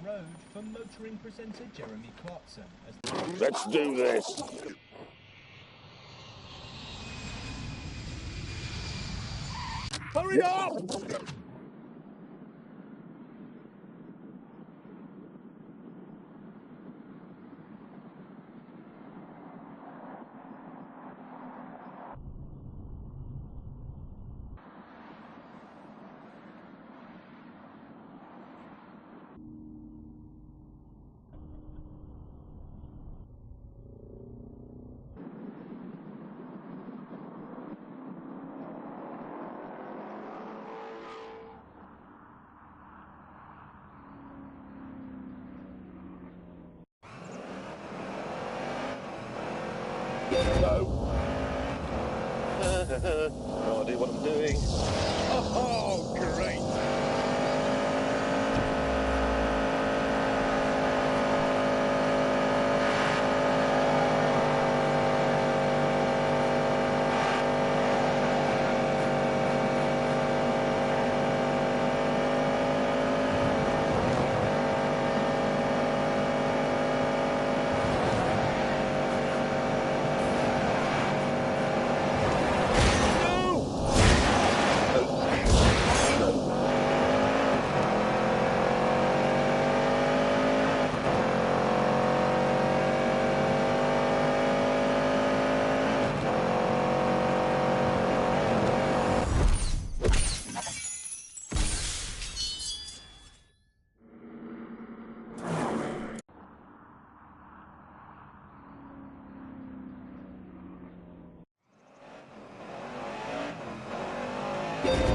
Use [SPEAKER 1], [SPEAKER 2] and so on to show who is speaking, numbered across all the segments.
[SPEAKER 1] road for motoring presenter Jeremy Clarkson.
[SPEAKER 2] Let's do this. Hurry up! No. No idea what I'm doing. Oh, great.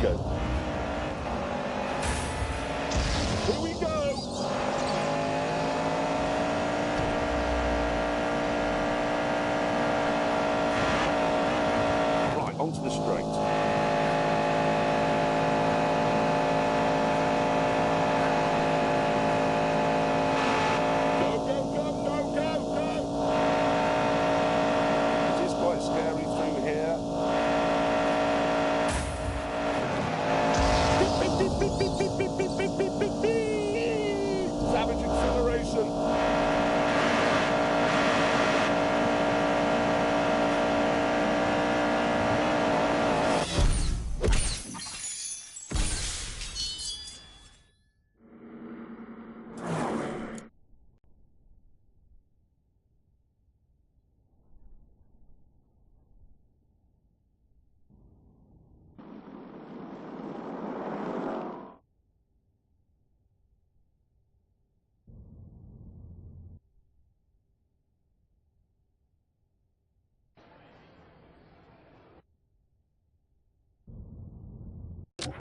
[SPEAKER 2] Go. Here we go! Right, onto the straight. Go, go, go, go, go, go! It is quite scary through here. Savage acceleration.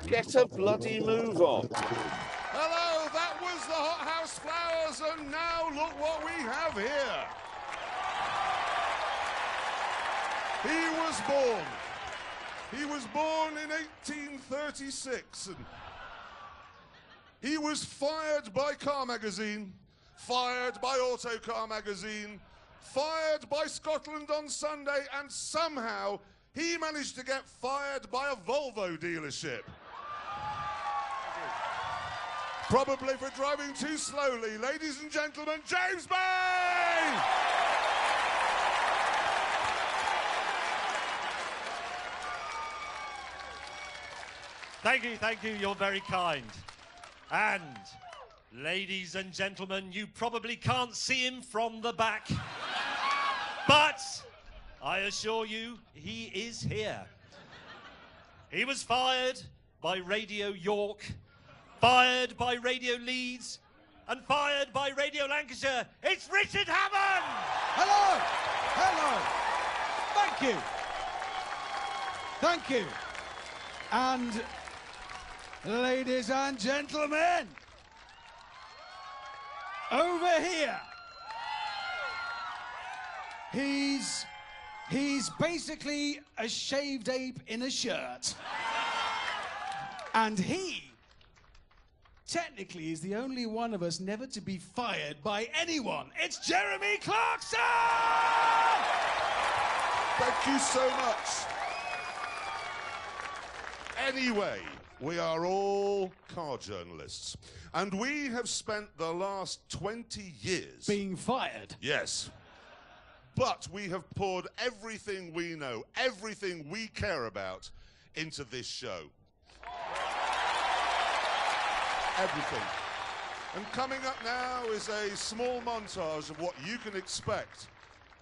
[SPEAKER 2] Get a bloody move on.
[SPEAKER 3] Hello, that was the Hothouse Flowers, and now look what we have here. He was born in 1836, and he was fired by Car Magazine, fired by Autocar Magazine, fired by Scotland on Sunday, and somehow he managed to get fired by a Volvo dealership. Probably for driving too slowly. Ladies and gentlemen, James Bay!
[SPEAKER 4] Thank you, you're very kind. And, ladies and gentlemen, you probably can't see him from the back, but I assure you, he is here. He was fired by Radio York, fired by Radio Leeds, and fired by Radio Lancashire. It's Richard Hammond!
[SPEAKER 5] Hello! Hello! Thank you. Thank you. And, ladies and gentlemen, over here, he's basically a shaved ape in a shirt. And he technically is the only one of us never to be fired by anyone. It's Jeremy Clarkson!
[SPEAKER 3] Thank you so much. Anyway, We are all car journalists. And we have spent the last 20 years...
[SPEAKER 5] Being fired.
[SPEAKER 3] Yes. But we have poured everything we know, everything we care about, into this show. Everything. And coming up now is a small montage of what you can expect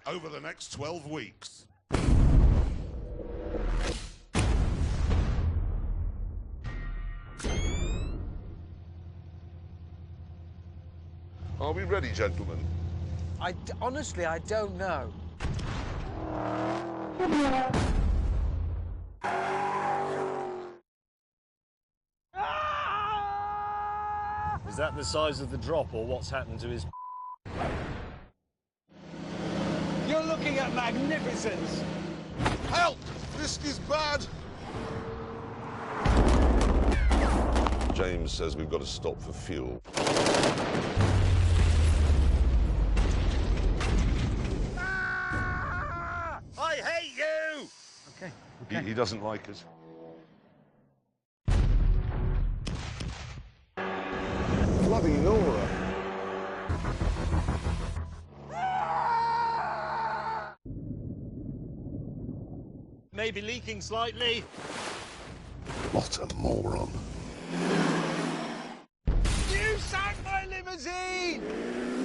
[SPEAKER 3] over the next 12 weeks. Are we ready, gentlemen?
[SPEAKER 6] Honestly, I don't know.
[SPEAKER 4] Is that the size of the drop, or what's happened to his...
[SPEAKER 5] You're looking at magnificence.
[SPEAKER 3] Help! This is bad! James says we've got to stop for fuel.
[SPEAKER 4] I hate you!
[SPEAKER 6] Okay.
[SPEAKER 3] He doesn't like us. Bloody Nora.
[SPEAKER 4] Maybe leaking slightly.
[SPEAKER 3] What a moron.
[SPEAKER 6] You sank my limousine!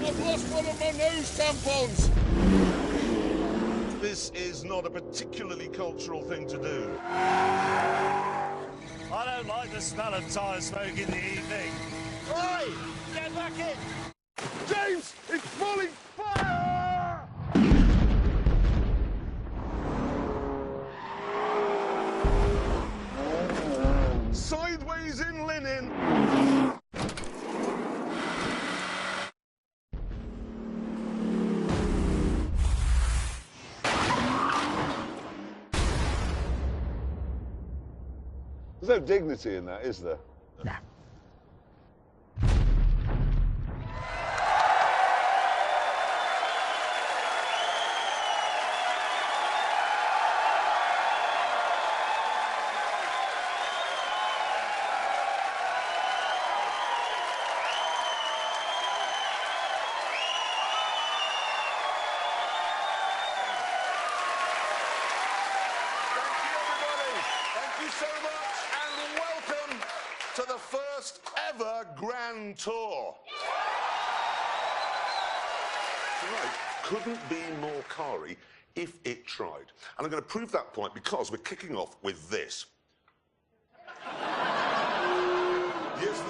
[SPEAKER 3] I've lost one of my nose tampons. This is not a particularly cultural thing to do.
[SPEAKER 4] I don't like the smell of tyre smoke in the evening. Oi! Get back in!
[SPEAKER 3] James, it's falling fire! Sideways in linen. There's no dignity in that, is there?
[SPEAKER 6] No.
[SPEAKER 3] To the first ever Grand Tour. Right, couldn't be more car-y if it tried. And I'm going to prove that point because we're kicking off with this. Yes,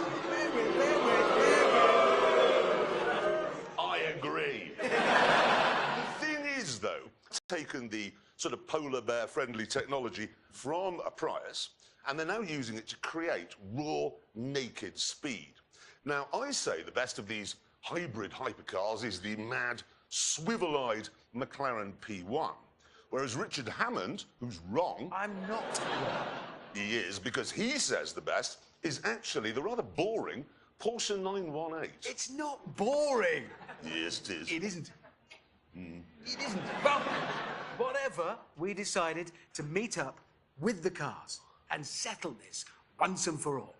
[SPEAKER 3] I agree. The thing is, though, taken the sort of polar bear friendly technology from a Prius, and they're now using it to create raw, naked speed. Now, I say the best of these hybrid hypercars is the mad, swivel-eyed McLaren P1. Whereas Richard Hammond, who's wrong...
[SPEAKER 6] I'm not wrong.
[SPEAKER 3] He is, because he says the best is actually the rather boring Porsche 918.
[SPEAKER 6] It's not boring.
[SPEAKER 3] Yes, it is.
[SPEAKER 6] It isn't. It isn't. Well, whatever, we decided to meet up with the cars and settle this once and for all.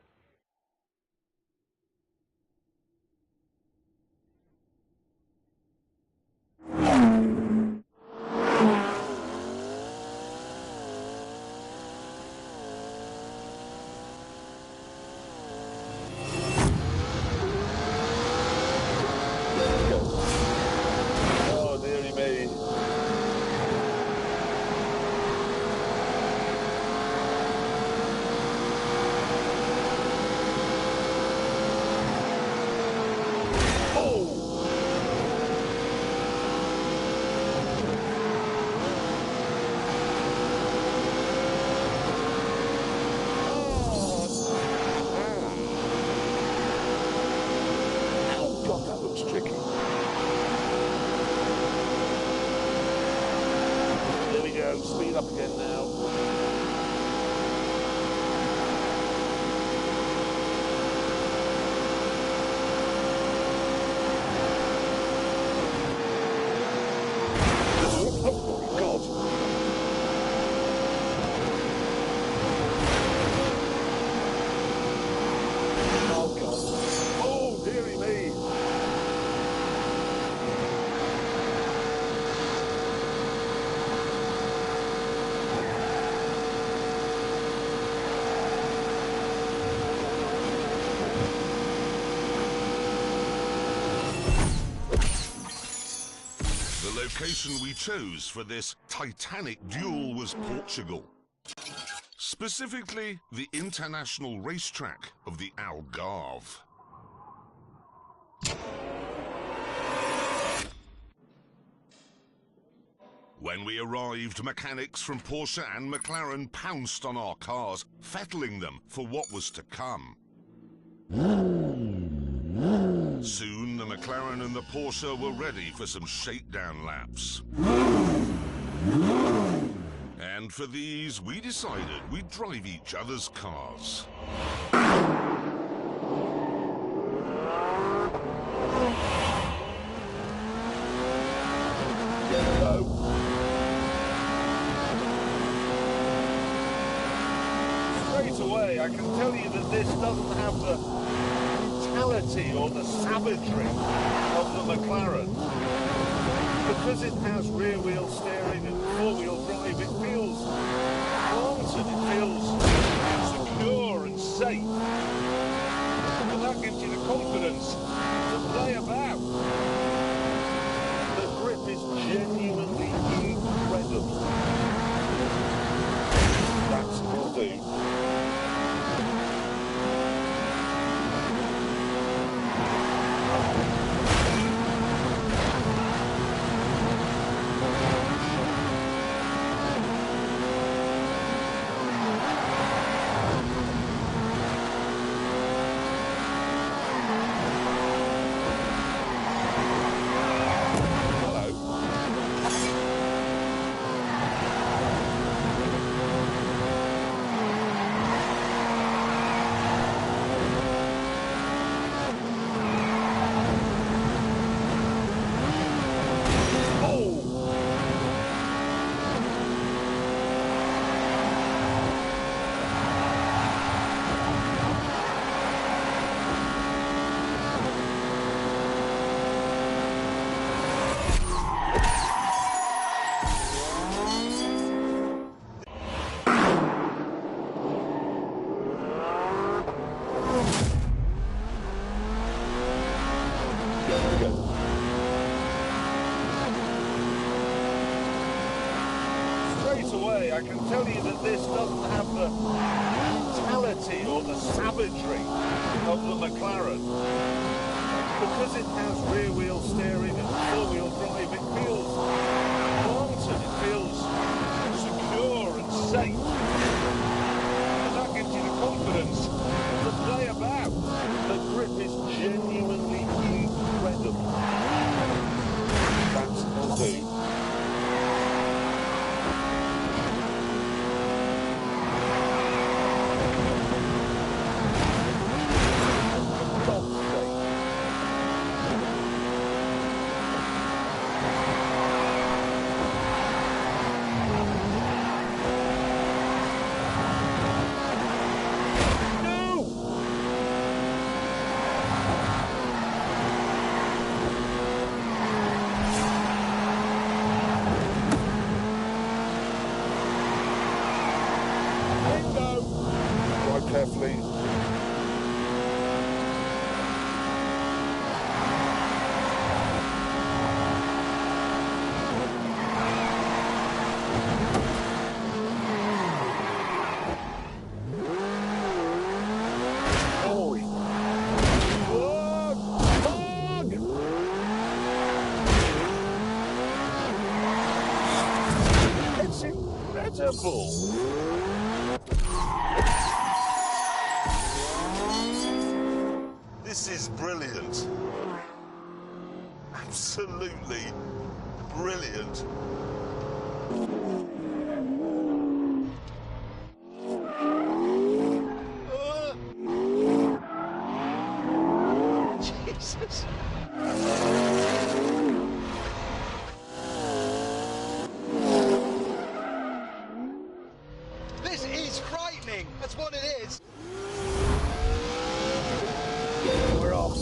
[SPEAKER 3] Oh, dearie me. Oh, God, that looks tricky. There we go, speed up again now. Oh, God. location we chose for this titanic duel was Portugal. Specifically, the international racetrack of the Algarve. When we arrived, mechanics from Porsche and McLaren pounced on our cars, fettling them for what was to come. Soon, the McLaren and the Porsche were ready for some shakedown laps. And for these, we decided we'd drive each other's cars.
[SPEAKER 2] Straight away, I can tell you that this doesn't have the brutality or the savagery of the McLaren. Because it has rear-wheel steering and four-wheel drive, it feels planted, it feels secure and safe. And that gives you the confidence to play about. The grip is genuinely incredible. That will do. I can tell you that this doesn't have the brutality or the savagery of the McLaren. Because it has rear-wheel steering and four-wheel drive, it feels planted, it feels secure and safe. And that gives you the confidence to play about. The grip is genuinely incredible. That will do. Carefully. It's incredible. This is brilliant. Absolutely brilliant. Jesus.
[SPEAKER 6] This is frightening. That's what it is.
[SPEAKER 2] We're off.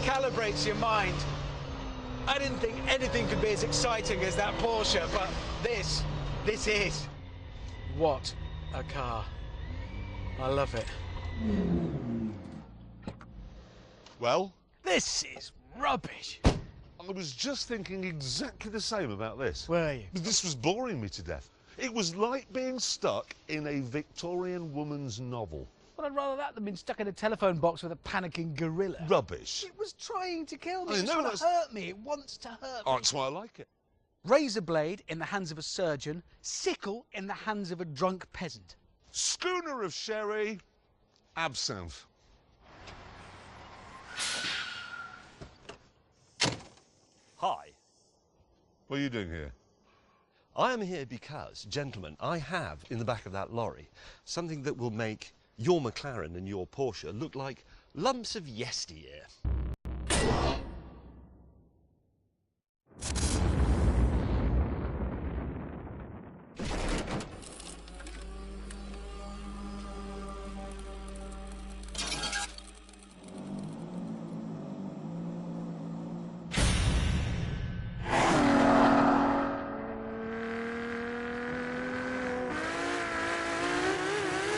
[SPEAKER 6] recalibrates your mind. I didn't think anything could be as exciting as that Porsche, but this is. What a car. I love it.
[SPEAKER 3] Well,
[SPEAKER 6] This is rubbish.
[SPEAKER 3] I was just thinking exactly the same about this.
[SPEAKER 6] Were you?
[SPEAKER 3] This was boring me to death. It was like being stuck in a Victorian woman's novel.
[SPEAKER 6] Well, I'd rather that than being stuck in a telephone box with a panicking gorilla.
[SPEAKER 3] Rubbish.
[SPEAKER 6] It was trying to kill me.
[SPEAKER 3] I
[SPEAKER 6] It was
[SPEAKER 3] know,
[SPEAKER 6] trying to
[SPEAKER 3] that's-
[SPEAKER 6] hurt me. It wants to hurt me.
[SPEAKER 3] Oh, that's why I like it.
[SPEAKER 6] Razor blade in the hands of a surgeon, sickle in the hands of a drunk peasant.
[SPEAKER 3] Schooner of sherry, absinthe.
[SPEAKER 4] Hi.
[SPEAKER 3] What are you doing here?
[SPEAKER 4] I am here because, gentlemen, I have in the back of that lorry something that will make your McLaren and your Porsche look like lumps of yesteryear.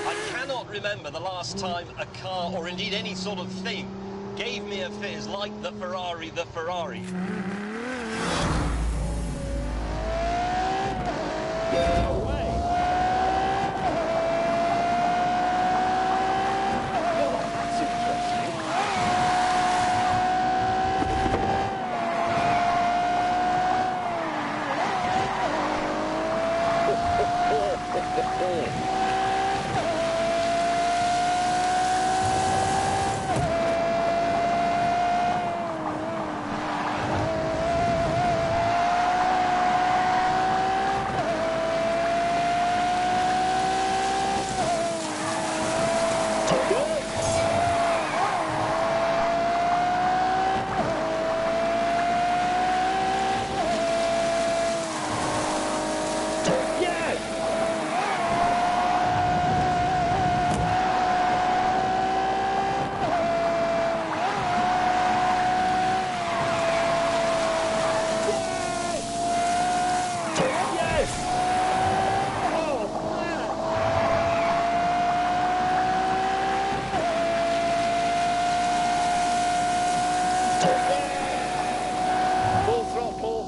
[SPEAKER 4] I cannot remember the last time a car, or indeed any sort of thing, gave me a fizz like the Ferrari.
[SPEAKER 2] Full throttle.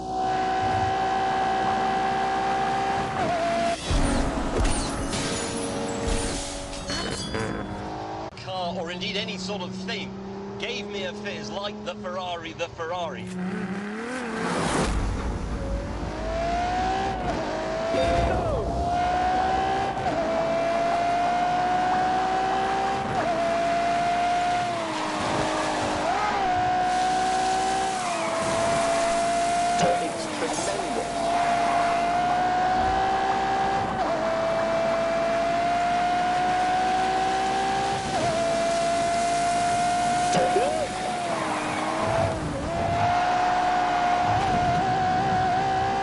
[SPEAKER 4] Car, or indeed any sort of thing, gave me a fizz like the Ferrari.
[SPEAKER 2] It's tremendous.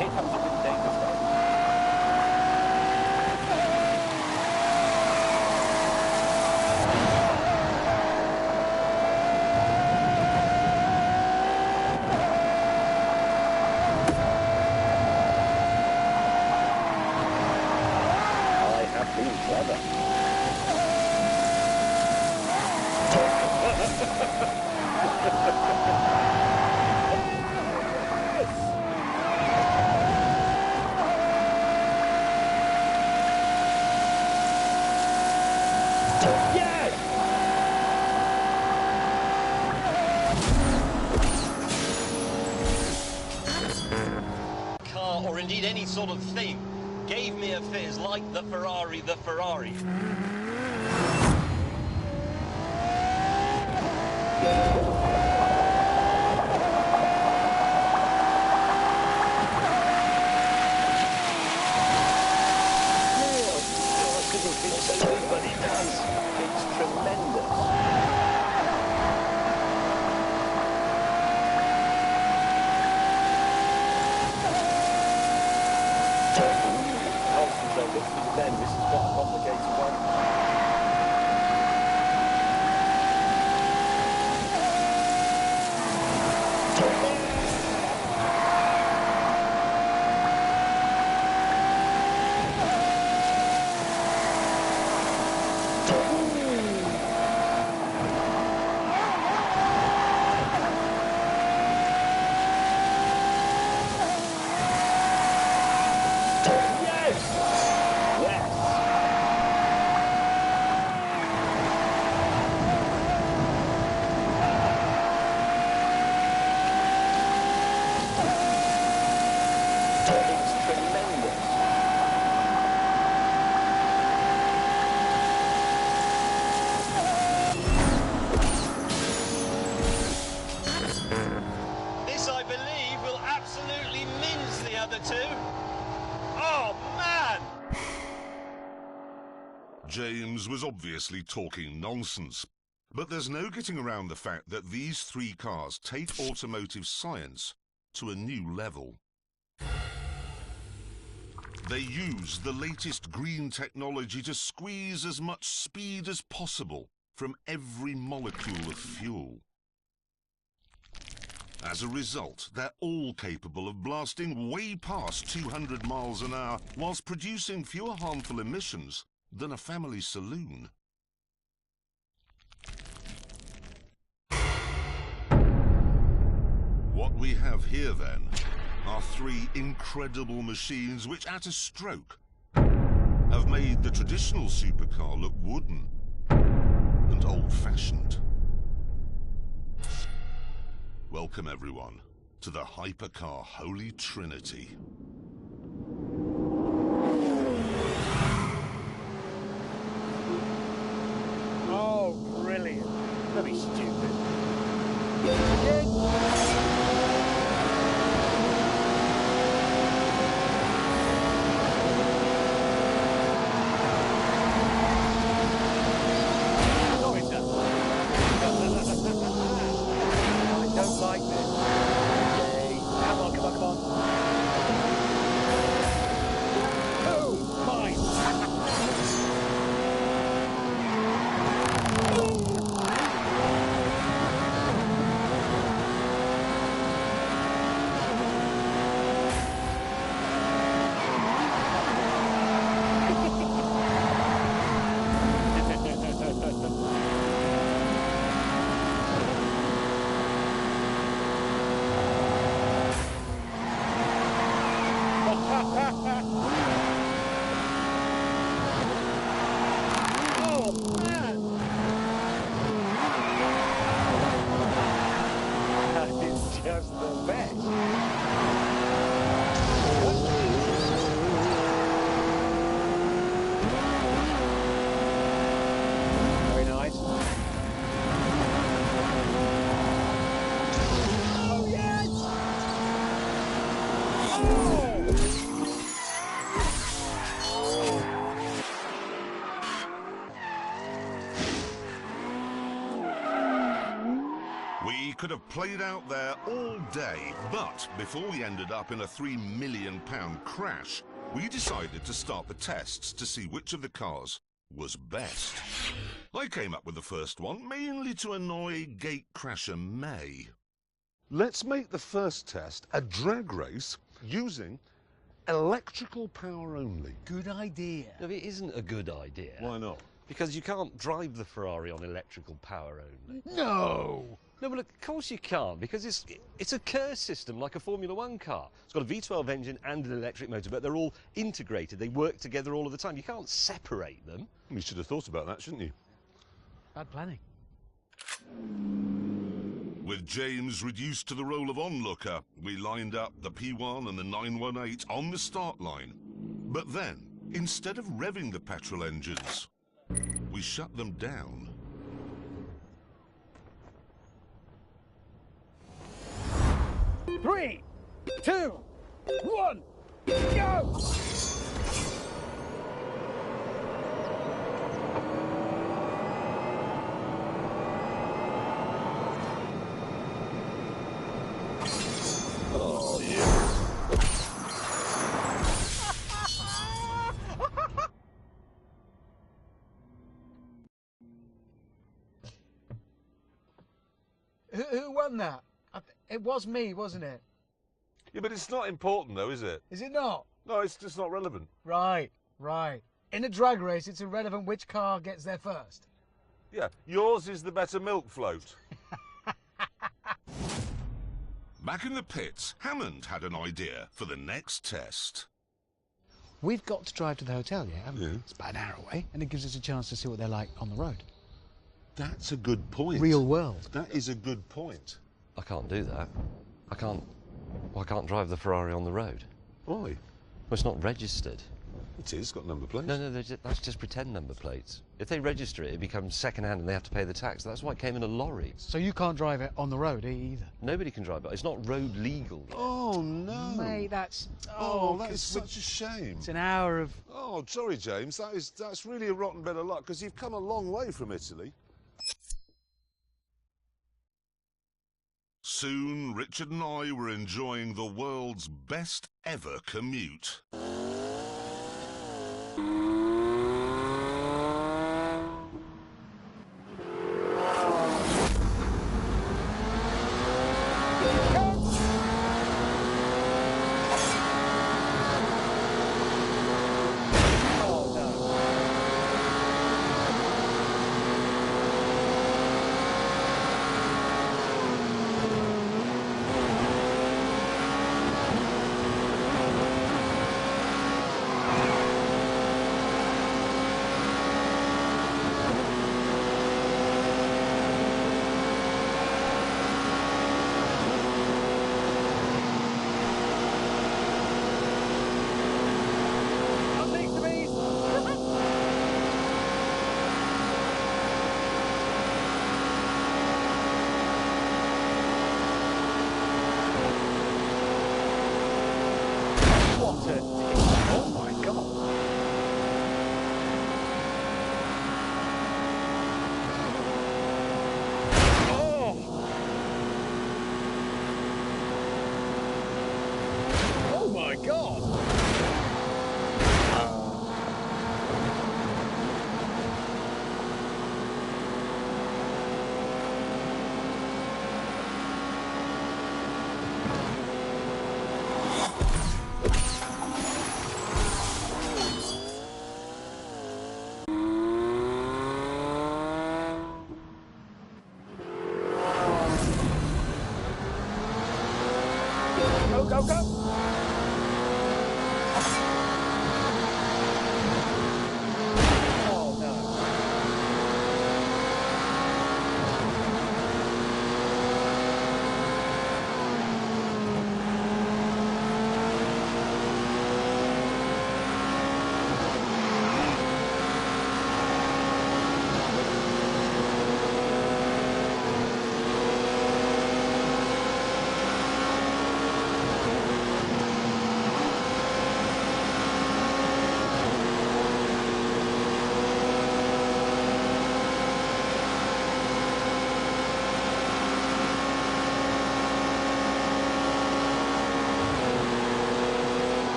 [SPEAKER 2] It comes up in dangerous though. I have been clever. Yes!
[SPEAKER 4] Car, or indeed any sort of thing, gave me a fizz like the Ferrari.
[SPEAKER 2] But it does. It's tremendous. Concentrate, then this is quite a complicated one.
[SPEAKER 6] other two. Oh, man!
[SPEAKER 3] James was obviously talking nonsense. But there's no getting around the fact that these three cars take automotive science to a new level. They use the latest green technology to squeeze as much speed as possible from every molecule of fuel. As a result, they're all capable of blasting way past 200 miles an hour whilst producing fewer harmful emissions than a family saloon. What we have here, then, are three incredible machines which, at a stroke, have made the traditional supercar look wooden and old-fashioned. Welcome, everyone, to the Hypercar Holy Trinity.
[SPEAKER 6] Oh, brilliant. Don't be stupid. Sorry, sir. I don't like this. Okay. Come on, come on, come on. Oh, mine. Oh, man! That is just the best. Very nice. Oh, yes!
[SPEAKER 3] We could have played out there all day, but before we ended up in a £3 million crash, we decided to start the tests to see which of the cars was best. I came up with the first one, mainly to annoy gatecrasher May. Let's make the first test a drag race using electrical power only.
[SPEAKER 6] Good idea.
[SPEAKER 4] No, it isn't a good idea.
[SPEAKER 3] Why not?
[SPEAKER 4] Because you can't drive the Ferrari on electrical power only.
[SPEAKER 6] No!
[SPEAKER 4] No, but look, of course you can't, because it's a Kerr system like a Formula One car. It's got a V12 engine and an electric motor, but they're all integrated. They work together all of the time. You can't separate them.
[SPEAKER 3] You should have thought about that, shouldn't you?
[SPEAKER 6] Bad planning.
[SPEAKER 3] With James reduced to the role of onlooker, we lined up the P1 and the 918 on the start line. But then, instead of revving the petrol engines, we shut them down.
[SPEAKER 6] Three, two, one, go!
[SPEAKER 3] Oh, yes.
[SPEAKER 6] Who won that? It was me, wasn't it?
[SPEAKER 3] Yeah, but it's not important, though, is it?
[SPEAKER 6] Is it not?
[SPEAKER 3] No, it's just not relevant.
[SPEAKER 6] Right, right. In a drag race, it's irrelevant which car gets there first.
[SPEAKER 3] Yeah, yours is the better milk float. Back in the pits, Hammond had an idea for the next test.
[SPEAKER 7] We've got to drive to the hotel, yeah, haven't we?
[SPEAKER 3] Yeah.
[SPEAKER 7] It's about an hour away, and it gives us a chance to see what they're like on the road.
[SPEAKER 3] That's a good point.
[SPEAKER 7] Real world.
[SPEAKER 3] That is a good point.
[SPEAKER 4] I can't do that. I can't drive the Ferrari on the road.
[SPEAKER 3] Why?
[SPEAKER 4] Well, it's not registered.
[SPEAKER 8] It is, got number plates.
[SPEAKER 9] No, that's just pretend number plates. If they register it, it becomes second-hand and they have to pay the tax. That's why it came in a lorry.
[SPEAKER 7] So you can't drive it on the road either?
[SPEAKER 9] Nobody can drive it. It's not road legal yet.
[SPEAKER 8] Oh, no.
[SPEAKER 7] Mate, that's...
[SPEAKER 8] Oh, that is such a shame.
[SPEAKER 7] It's an hour of...
[SPEAKER 8] Oh, sorry, James. That's really a rotten bit of luck, because you've come a long way from Italy.
[SPEAKER 3] Soon, Richard and I were enjoying the world's best ever commute.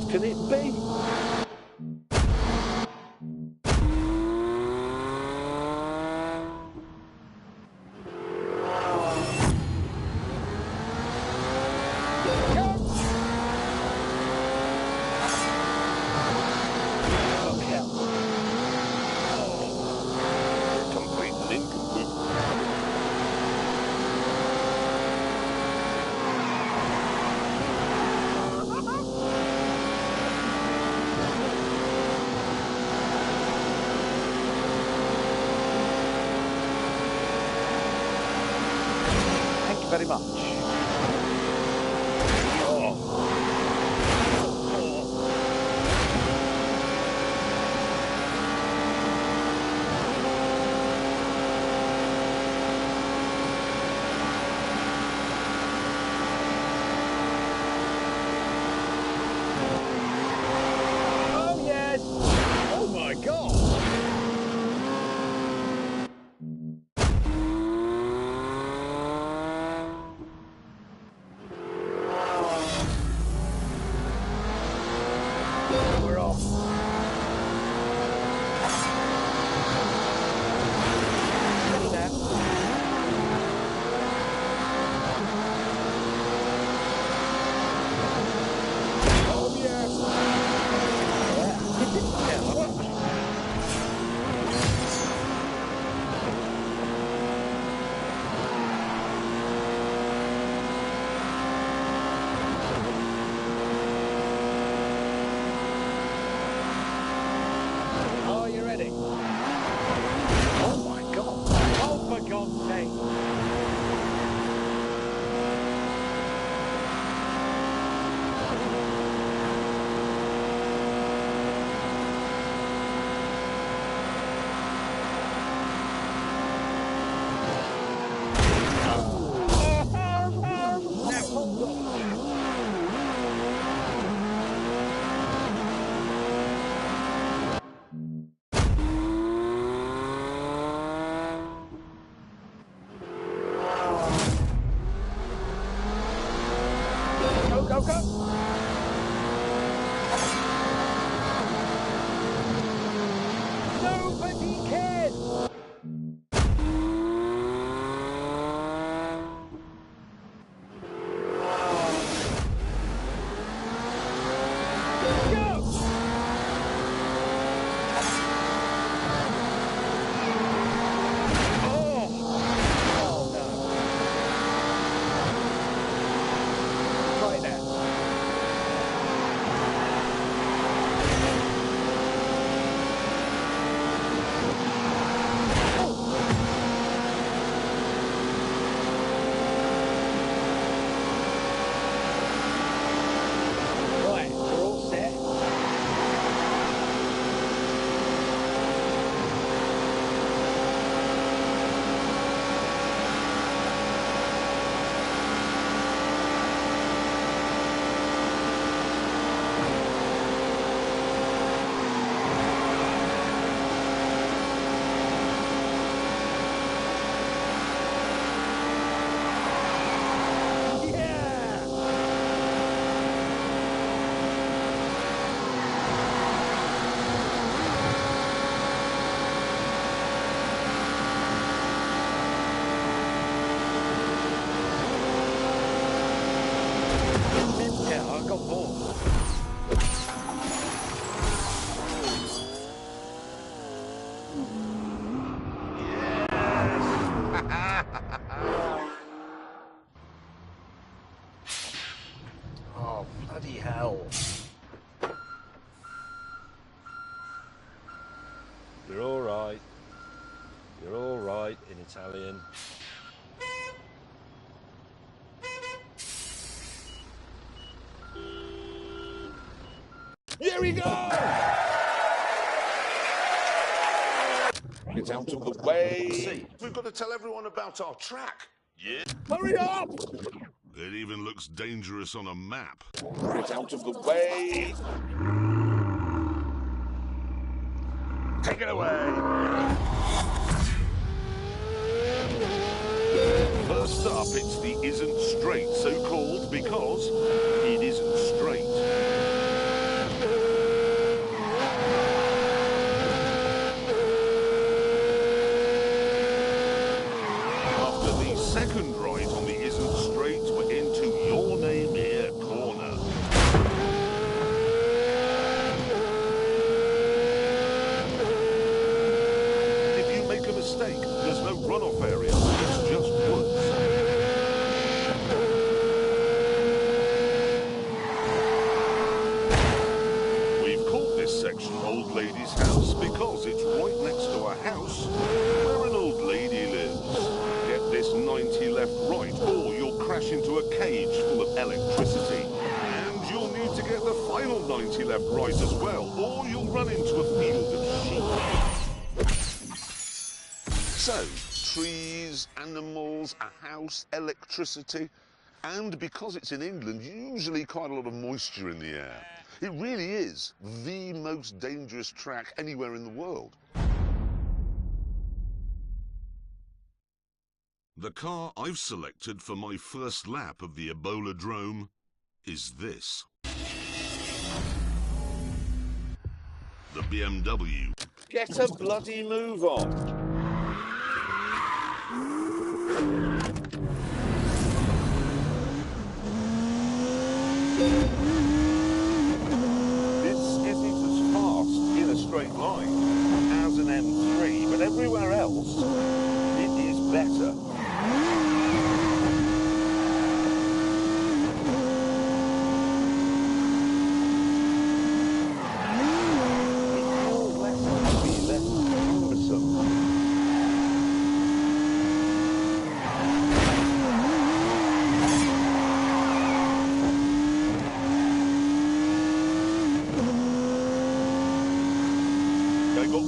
[SPEAKER 2] What can it be? Complete nincompoop.
[SPEAKER 6] Thank you very much.
[SPEAKER 2] Oh yes! Oh my God! We're off. Steady now. Oh yes! Yeah, watch. Are you ready? Oh my God! Oh, for God's sake! Now hold on. Go, go, go! Nobody cares! Go! Oh no. Right there. Right, we're all set. Yeah! Yeah, I got bored. Oh, bloody hell.
[SPEAKER 9] You're all right. You're all right in Italian.
[SPEAKER 2] Here we go! Get out of the way.
[SPEAKER 8] We've got to tell everyone about our track. Yeah.
[SPEAKER 2] Hurry up!
[SPEAKER 3] It even looks dangerous on a map.
[SPEAKER 2] Get out of the way. Take it away.
[SPEAKER 3] First up, it's the Isn't Straight, so called because it isn't straight. lady's house because it's right next to a house where an old lady lives. Get this 90 left right, or you'll crash into a cage full of electricity. And you'll need to get the final 90 left right as well, or you'll run into a field of sheep. So, trees, animals, a house, electricity, and because it's in England, usually quite a lot of moisture in the air. It really is the most dangerous track anywhere in the world. The car I've selected for my first lap of the Ebola-drome is this. The BMW.
[SPEAKER 2] Get a bloody move on. This isn't as fast in a straight line as an M3, but everywhere else it is better.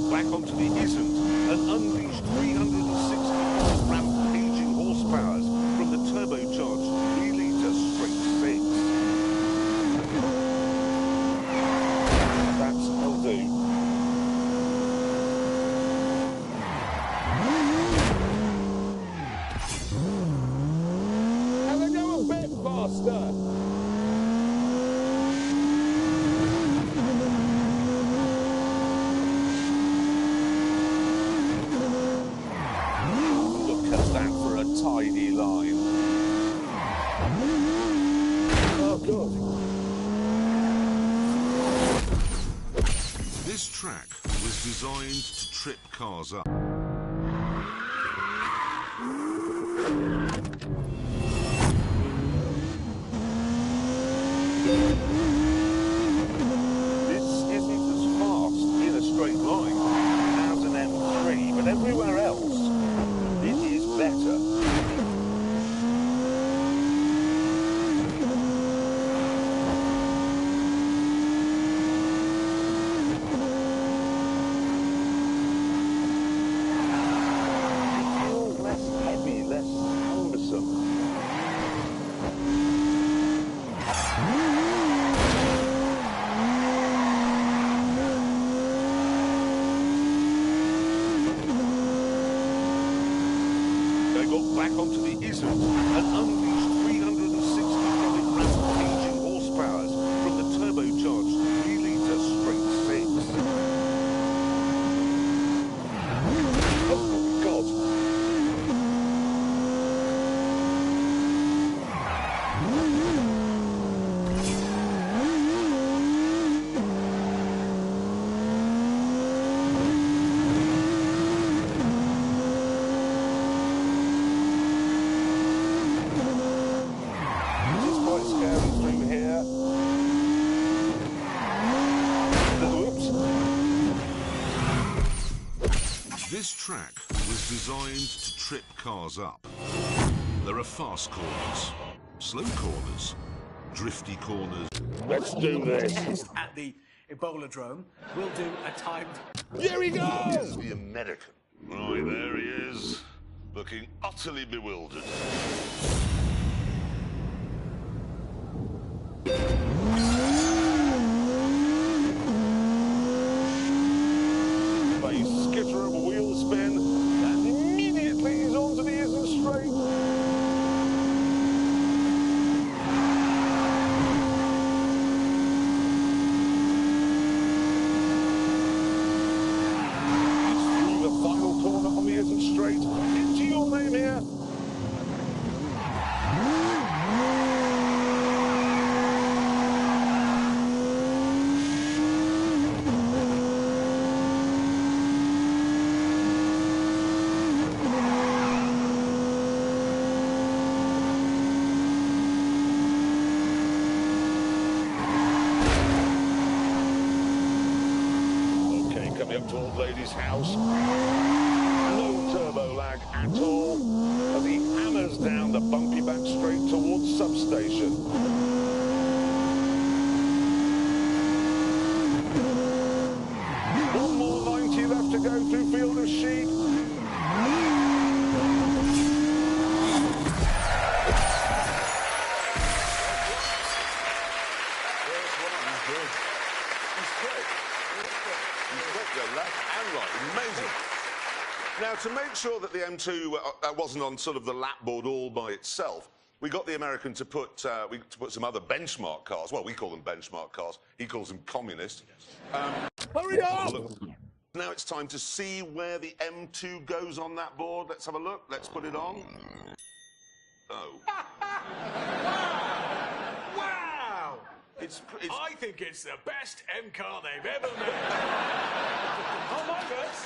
[SPEAKER 2] Back onto the isn't and unleashed 360 rampaging horsepowers from the turbocharged 3-litre straight six. That's will do. Have a go a bit faster. Tidy line. Oh, God.
[SPEAKER 3] This track was designed to trip cars up.
[SPEAKER 2] This isn't as fast in a straight line as an M3, but everywhere else it is better. Back onto the isn't and unleashed 360 rampaging horsepowers from the turbocharged 3-litre straight six. Oh, God.
[SPEAKER 3] This track was designed to trip cars up. There are fast corners, slow corners, drifty corners.
[SPEAKER 2] Let's do this.
[SPEAKER 6] Test at the Ebola-drome. We'll do a timed...
[SPEAKER 3] Here he goes! The American. Right, there he is, looking utterly bewildered.
[SPEAKER 2] A skitter of a wheel spin, and immediately he's onto the isn't straight. He's through the final corner on the isn't straight. Into your name here. Motorsport Ladies House. No turbo lag at all as he hammers down the bumpy back straight towards substation. One more 90 left to go through Field of Sheep.
[SPEAKER 3] Amazing. Now, to make sure that the M2 wasn't on sort of the lap board all by itself, we got the American to put some other benchmark cars. Well, we call them benchmark cars. He calls them communist.
[SPEAKER 2] Hurry up!
[SPEAKER 3] Now it's time to see where the M2 goes on that board. Let's have a look. Let's put it on. Oh.
[SPEAKER 2] Wow! I think it's the best M car they've ever made. Oh my goodness!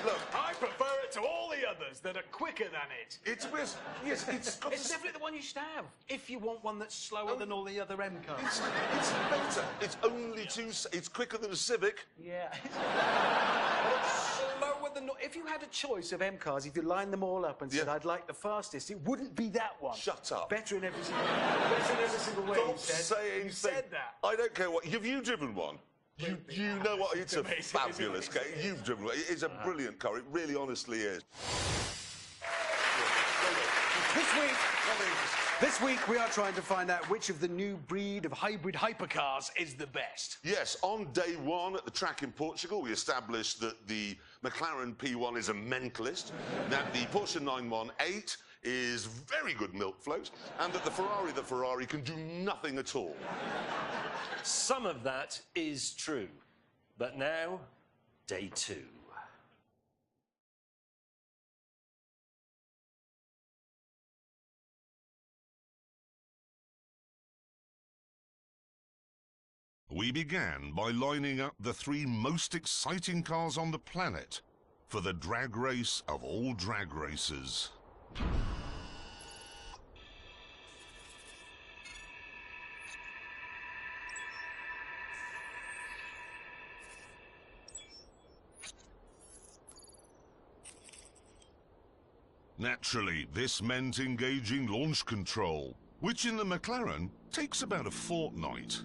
[SPEAKER 3] Look,
[SPEAKER 2] I prefer it to all the others that are quicker than it.
[SPEAKER 3] it's got
[SPEAKER 6] It's definitely the one you should have, if you want one that's slower than all the other M cars.
[SPEAKER 3] it's better. It's only it's quicker than a Civic.
[SPEAKER 6] Yeah. Slower than... If you had a choice of M cars, if you lined them all up and said,
[SPEAKER 3] Yeah.
[SPEAKER 6] I'd like the fastest, it wouldn't be that one.
[SPEAKER 3] Shut up.
[SPEAKER 6] Better in every single way,
[SPEAKER 3] Stop
[SPEAKER 6] you said.
[SPEAKER 3] saying
[SPEAKER 2] You said that.
[SPEAKER 3] I don't care what. Have you driven one? You know what? It's a
[SPEAKER 2] amazing,
[SPEAKER 3] fabulous
[SPEAKER 2] isn't
[SPEAKER 3] car.
[SPEAKER 2] it?
[SPEAKER 3] You've driven one. It's a brilliant car. It really, honestly is.
[SPEAKER 6] This week we are trying to find out which of the new breed of hybrid hypercars is the best.
[SPEAKER 3] Yes, on day one at the track in Portugal, we established that the McLaren P1 is a mentalist, that the Porsche 918 is very good milk float, and that the Ferrari can do nothing at all.
[SPEAKER 4] Some of that is true. But now, day 2.
[SPEAKER 3] We began by lining up the 3 most exciting cars on the planet for the drag race of all drag races. Naturally, this meant engaging launch control, which in the McLaren takes about a fortnight.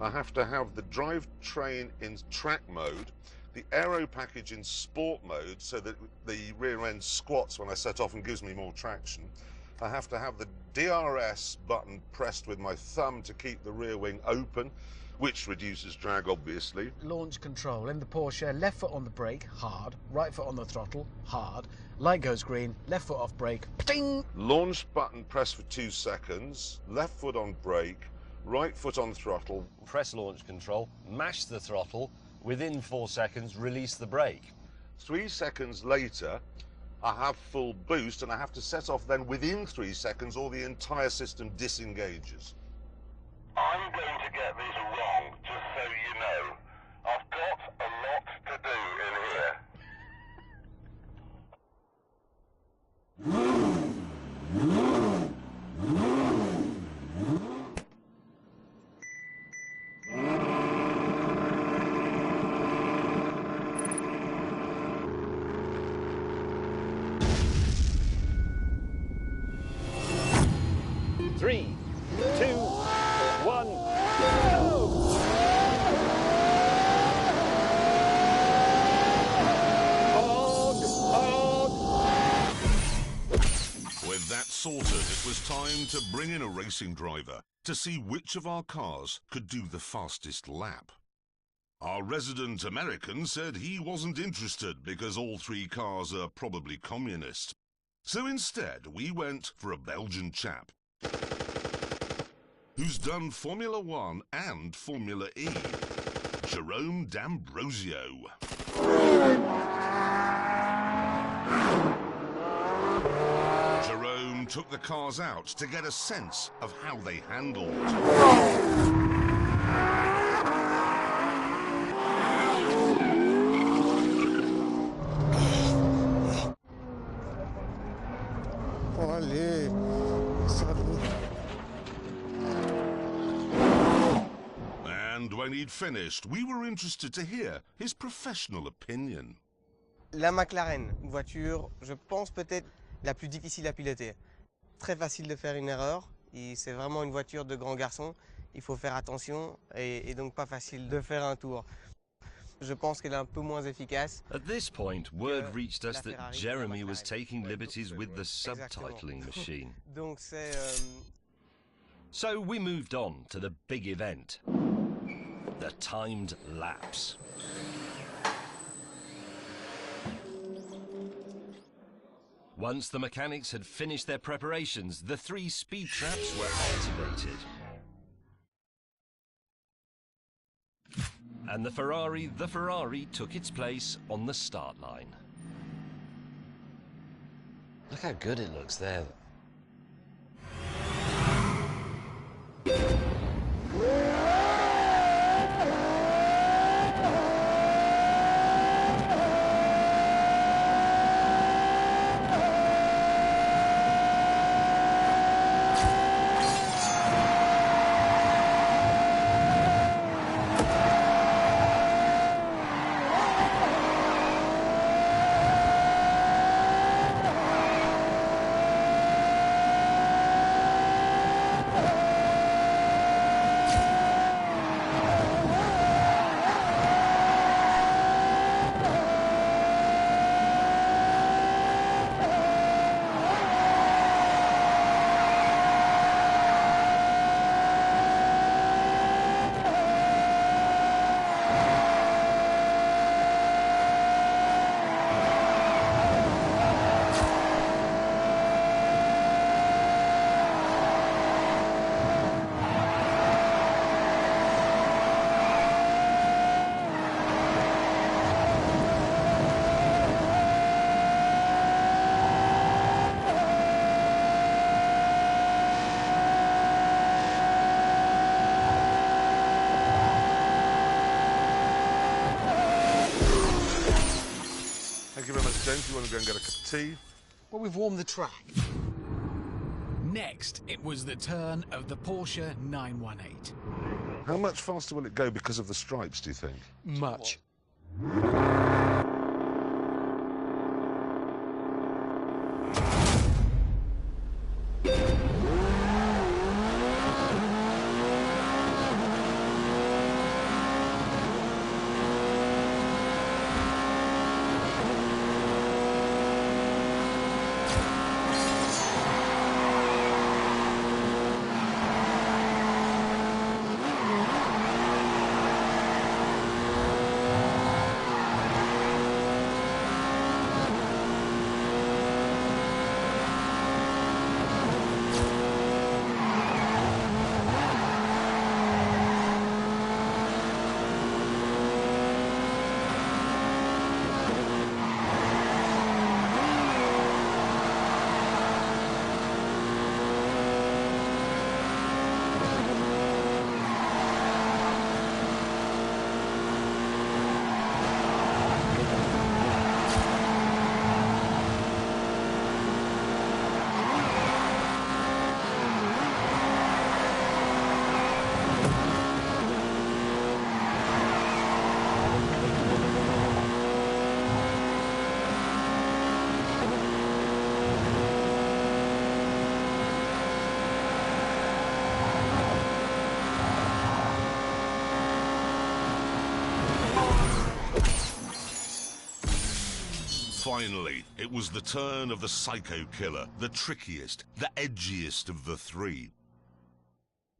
[SPEAKER 3] I have to have the drivetrain in track mode, the aero package in sport mode so that the rear end squats when I set off and gives me more traction. I have to have the DRS button pressed with my thumb to keep the rear wing open, which reduces drag, obviously.
[SPEAKER 7] Launch control in the Porsche, left foot on the brake, hard, right foot on the throttle, hard, light goes green, left foot off brake, pting!
[SPEAKER 3] Launch button pressed for 2 seconds, left foot on brake, right foot on throttle.
[SPEAKER 9] Press launch control, mash the throttle, within 4 seconds, release the brake.
[SPEAKER 3] 3 seconds later, I have full boost, and I have to set off then within 3 seconds or the entire system disengages.
[SPEAKER 2] I'm going to get these wrong, just so you know. I've got a lot to do in here.
[SPEAKER 4] Three, two, one, go!
[SPEAKER 3] With that sorted, it was time to bring in a racing driver to see which of our cars could do the fastest lap. Our resident American said he wasn't interested because all 3 cars are probably communist. So instead, we went for a Belgian chap who's done Formula 1 and Formula E, Jerome D'Ambrosio. Jerome took the cars out to get a sense of how they handled. And And when he'd finished, we were interested to hear his professional opinion.
[SPEAKER 10] La McLaren, une voiture, je pense peut-être la plus difficile à piloter. Très facile de faire une erreur, et c'est vraiment une voiture de grand garçon. Il faut faire attention, et donc pas facile de faire un tour. Je pense qu'elle est un peu moins efficace.
[SPEAKER 9] At this point, word reached us that Jeremy was taking liberties with the subtitling machine.
[SPEAKER 10] Donc c'est...
[SPEAKER 9] So we moved on to the big event, the timed laps. Once the mechanics had finished their preparations, the 3 speed traps were activated. And the Ferrari took its place on the start line.
[SPEAKER 11] Look how good it looks there.
[SPEAKER 3] James, you want to go and get a cup of tea?
[SPEAKER 7] Well, we've warmed the track.
[SPEAKER 5] Next, it was the turn of the Porsche 918.
[SPEAKER 3] How much faster will it go because of the stripes, do you think?
[SPEAKER 7] Much.
[SPEAKER 3] Finally, it was the turn of the Psycho Killer, the trickiest, the edgiest of the 3.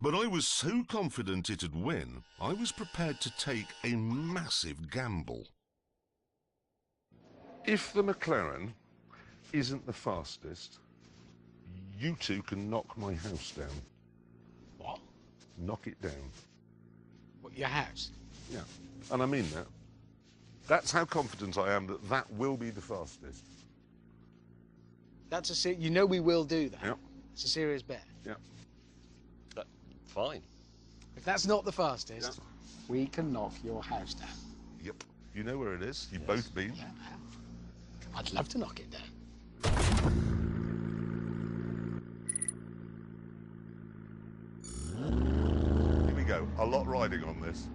[SPEAKER 3] But I was so confident it'd win, I was prepared to take a massive gamble. If the McLaren isn't the fastest, you two can knock my house down.
[SPEAKER 7] What?
[SPEAKER 3] Knock it down.
[SPEAKER 7] What, your house?
[SPEAKER 3] Yeah, and I mean that. That's how confident I am that that will be the fastest.
[SPEAKER 7] That's you know we will do that.
[SPEAKER 3] Yep.
[SPEAKER 7] It's a serious bet.
[SPEAKER 3] Yeah.
[SPEAKER 9] Fine.
[SPEAKER 7] If that's not the fastest, we can knock your house down.
[SPEAKER 3] Yep. You know where it is. You've both been.
[SPEAKER 7] Yeah. I'd love to knock it down.
[SPEAKER 3] Here we go. A lot riding on this.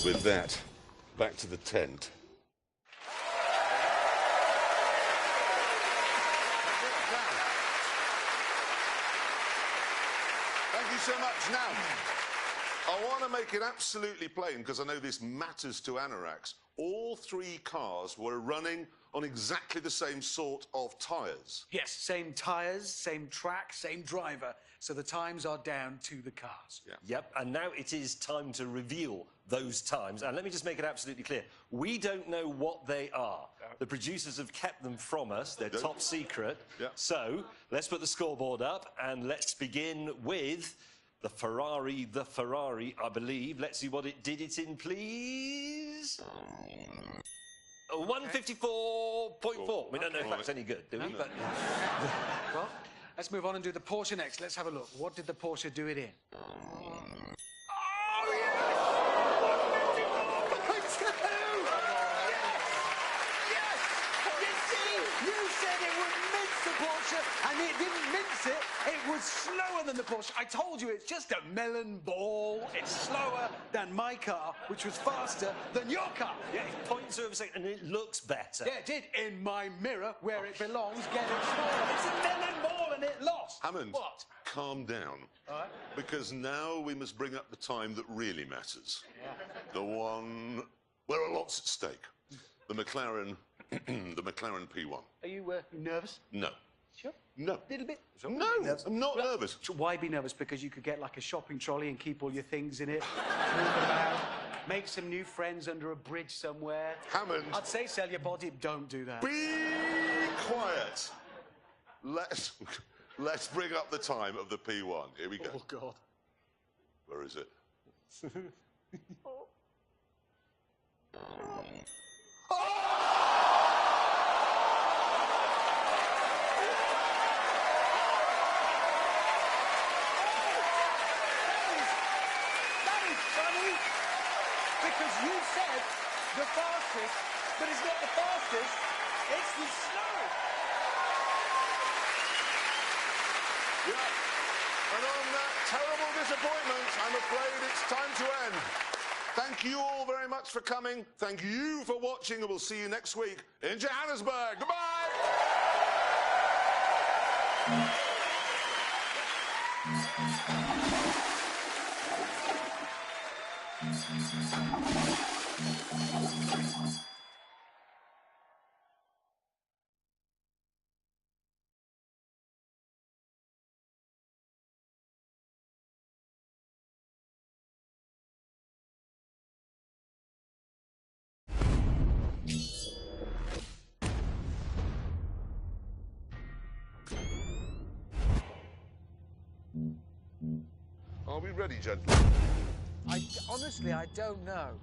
[SPEAKER 3] With that, back to the tent. Thank you so much. Now, I want to make it absolutely plain, because I know this matters to Anoraks. All three cars were running on exactly the same sort of tyres.
[SPEAKER 5] Yes, same tyres, same track, same driver. So the times are down to the cars.
[SPEAKER 3] Yeah.
[SPEAKER 9] Yep, and now it is time to reveal those times. And let me just make it absolutely clear. We don't know what they are. The producers have kept them from us. They're top secret.
[SPEAKER 3] Yeah.
[SPEAKER 9] So let's put the scoreboard up and let's begin with the Ferrari, I believe. Let's see what it did it in, please. 154.4. We don't know if that's any good, do we?
[SPEAKER 5] But, well, let's move on and do the Porsche next. Let's have a look. What did the Porsche do it in? And it didn't mince it. It was slower than the Porsche. I told you, it's just a melon ball. It's slower than my car, which was faster than your car.
[SPEAKER 9] Yeah, it's 0.2 of a second, and it looks better.
[SPEAKER 5] Yeah, it did. In my mirror, where it belongs, getting smaller. It's a melon ball, and it lost.
[SPEAKER 3] Hammond,
[SPEAKER 5] what?
[SPEAKER 3] Calm down.
[SPEAKER 5] All right.
[SPEAKER 3] Because now we must bring up the time that really matters.
[SPEAKER 5] Yeah.
[SPEAKER 3] The one where a lot's at stake. The McLaren, the McLaren P1.
[SPEAKER 5] Are you nervous?
[SPEAKER 3] No.
[SPEAKER 5] Sure.
[SPEAKER 3] No.
[SPEAKER 5] A little bit?
[SPEAKER 3] No, I'm not nervous.
[SPEAKER 5] Why be nervous? Because you could get like a shopping trolley and keep all your things in it, move it about, make some new friends under a bridge somewhere.
[SPEAKER 3] Hammond.
[SPEAKER 5] I'd say sell your body. Don't do that.
[SPEAKER 3] Be quiet. Let's bring up the time of the P1. Here we go.
[SPEAKER 5] Oh, God.
[SPEAKER 3] Where is it?
[SPEAKER 5] Because you said the fastest, but it's not the fastest, it's the slowest.
[SPEAKER 3] Yeah. And on that terrible disappointment, I'm afraid it's time to end. Thank you all very much for coming. Thank you for watching, and we'll see you next week in Johannesburg. Goodbye! Are we ready, gentlemen?
[SPEAKER 7] Honestly, I don't know.